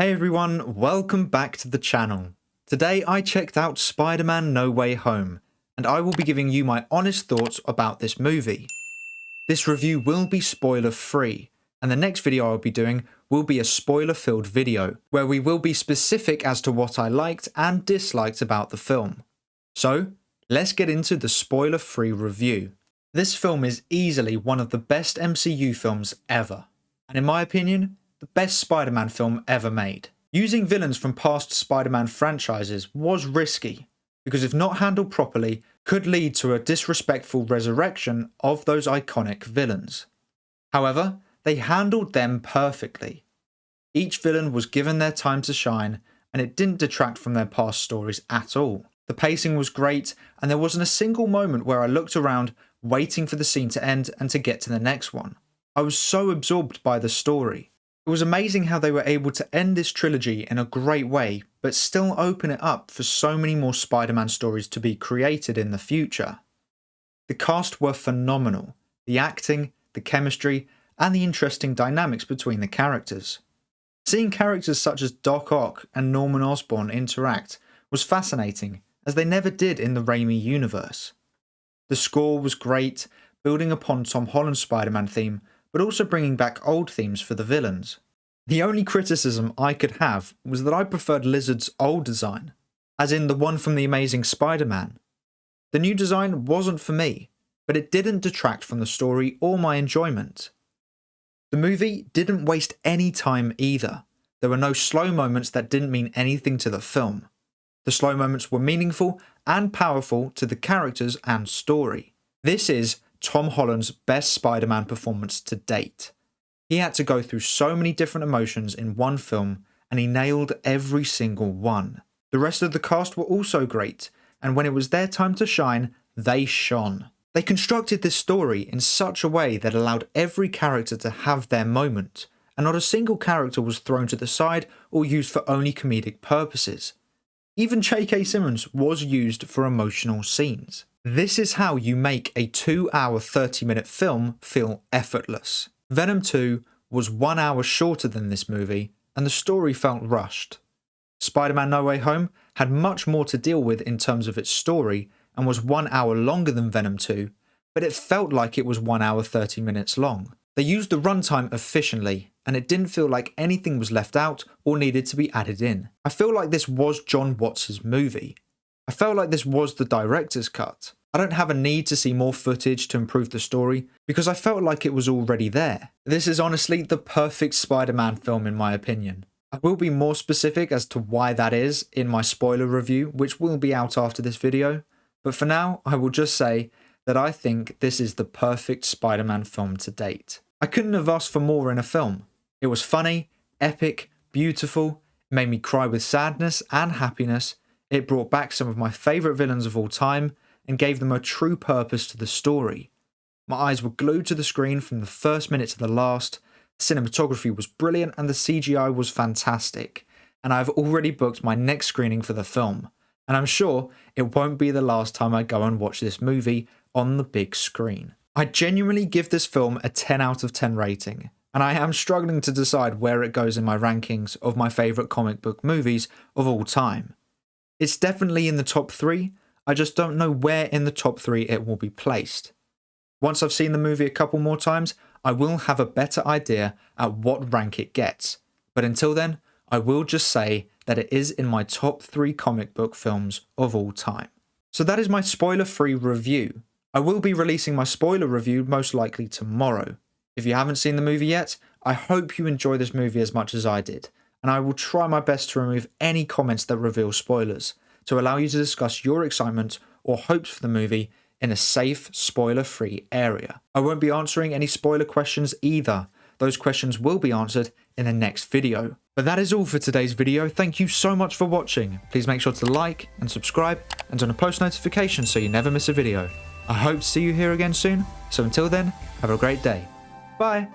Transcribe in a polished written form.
Hey everyone, welcome back to the channel. Today I checked out Spider-Man No Way Home, and I will be giving you my honest thoughts about this movie. This review will be spoiler free, and the next video I'll be doing will be a spoiler filled video, where we will be specific as to what I liked and disliked about the film. So, let's get into the spoiler free review. This film is easily one of the best MCU films ever, and in my opinion, the best Spider-Man film ever made. Using villains from past Spider-Man franchises was risky, because if not handled properly, could lead to a disrespectful resurrection of those iconic villains. However, they handled them perfectly. Each villain was given their time to shine, and it didn't detract from their past stories at all. The pacing was great, and there wasn't a single moment where I looked around waiting for the scene to end and to get to the next one. I was so absorbed by the story. It was amazing how they were able to end this trilogy in a great way, but still open it up for so many more Spider-Man stories to be created in the future. The cast were phenomenal, the acting, the chemistry, and the interesting dynamics between the characters. Seeing characters such as Doc Ock and Norman Osborn interact was fascinating, as they never did in the Raimi universe. The score was great, building upon Tom Holland's Spider-Man theme, but also bringing back old themes for the villains. The only criticism I could have was that I preferred Lizard's old design, as in the one from The Amazing Spider-Man. The new design wasn't for me, but it didn't detract from the story or my enjoyment. The movie didn't waste any time either. There were no slow moments that didn't mean anything to the film. The slow moments were meaningful and powerful to the characters and story. This is Tom Holland's best Spider-Man performance to date. He had to go through so many different emotions in one film, and he nailed every single one. The rest of the cast were also great, and when it was their time to shine, they shone. They constructed this story in such a way that allowed every character to have their moment, and not a single character was thrown to the side or used for only comedic purposes. Even J.K. Simmons was used for emotional scenes. This is how you make a 2-hour 30-minute film feel effortless. Venom 2 was 1 hour shorter than this movie, and the story felt rushed. Spider-Man No Way Home had much more to deal with in terms of its story, and was 1 hour longer than Venom 2, but it felt like it was 1 hour 30 minutes long. They used the runtime efficiently, and it didn't feel like anything was left out or needed to be added in. I feel like this was Jon Watts' movie. I felt like this was the director's cut. I don't have a need to see more footage to improve the story, because I felt like it was already there. This is honestly the perfect Spider-Man film in my opinion. I will be more specific as to why that is in my spoiler review, which will be out after this video, but for now I will just say that I think this is the perfect Spider-Man film to date. I couldn't have asked for more in a film. It was funny, epic, beautiful, it made me cry with sadness and happiness, it brought back some of my favourite villains of all time, and gave them a true purpose to the story. My eyes were glued to the screen from the first minute to the last, the cinematography was brilliant and the CGI was fantastic, and I've already booked my next screening for the film, and I'm sure it won't be the last time I go and watch this movie on the big screen. I genuinely give this film a 10 out of 10 rating, and I am struggling to decide where it goes in my rankings of my favourite comic book movies of all time. It's definitely in the top 3, I just don't know where in the top 3 it will be placed. Once I've seen the movie a couple more times, I will have a better idea at what rank it gets, but until then, I will just say that it is in my top 3 comic book films of all time. So that is my spoiler-free review. I will be releasing my spoiler review most likely tomorrow. If you haven't seen the movie yet, I hope you enjoy this movie as much as I did, and I will try my best to remove any comments that reveal spoilers, to allow you to discuss your excitement or hopes for the movie in a safe, spoiler-free area. I won't be answering any spoiler questions either. Those questions will be answered in the next video. But that is all for today's video. Thank you so much for watching. Please make sure to like and subscribe and turn on post notifications so you never miss a video. I hope to see you here again soon. So until then, have a great day. Bye.